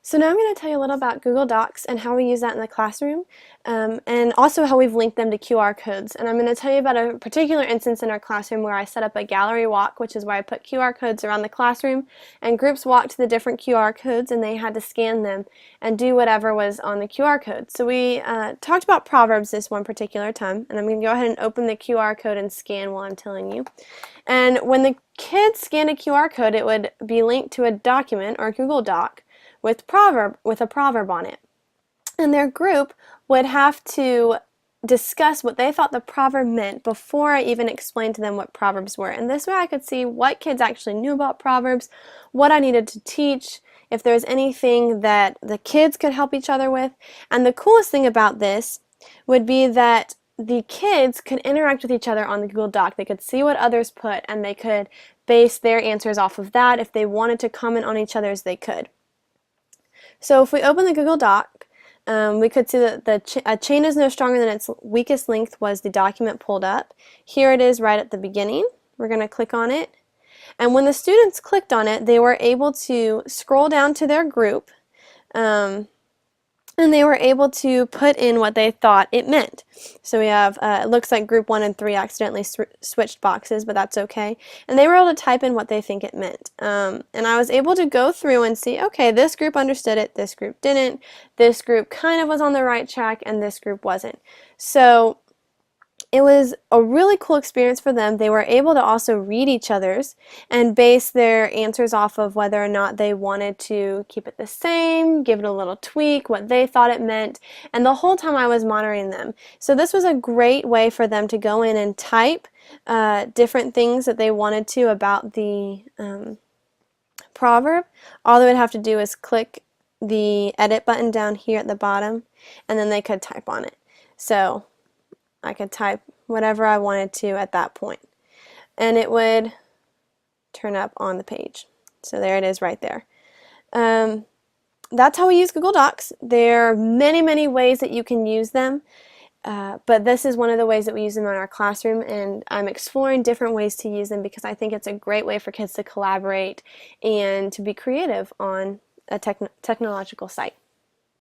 So now I'm going to tell you a little about Google Docs and how we use that in the classroom, and also how we've linked them to QR codes. And I'm going to tell you about a particular instance in our classroom where I set up a gallery walk, which is where I put QR codes around the classroom, and groups walked to the different QR codes and they had to scan them and do whatever was on the QR code. So we talked about Proverbs this one particular time, and I'm going to go ahead and open the QR code and scan while I'm telling you. And when the kids scanned a QR code, it would be linked to a document or Google Doc with a proverb on it. And their group would have to discuss what they thought the proverb meant before I even explained to them what proverbs were. And this way I could see what kids actually knew about proverbs, what I needed to teach, if there was anything that the kids could help each other with. And the coolest thing about this would be that the kids could interact with each other on the Google Doc. They could see what others put and they could base their answers off of that. If they wanted to comment on each other's, they could. So if we open the Google Doc, we could see that a chain is no stronger than its weakest link was the document pulled up. Here it is right at the beginning. We're going to click on it. And when the students clicked on it, they were able to scroll down to their group, and they were able to put in what they thought it meant. So we have, it looks like group 1 and 3 accidentally switched boxes, but that's okay. And they were able to type in what they think it meant. And I was able to go through and see, okay, this group understood it, this group didn't, this group kind of was on the right track, and this group wasn't. So it was a really cool experience for them. They were able to also read each other's and base their answers off of whether or not they wanted to keep it the same, give it a little tweak, what they thought it meant, and the whole time I was monitoring them. So this was a great way for them to go in and type different things that they wanted to about the proverb. All they would have to do is click the edit button down here at the bottom, and then they could type on it. So I could type whatever I wanted to at that point, and it would turn up on the page. So there it is right there. That's how we use Google Docs. There are many, many ways that you can use them, but this is one of the ways that we use them in our classroom, and I'm exploring different ways to use them because I think it's a great way for kids to collaborate and to be creative on a technological site.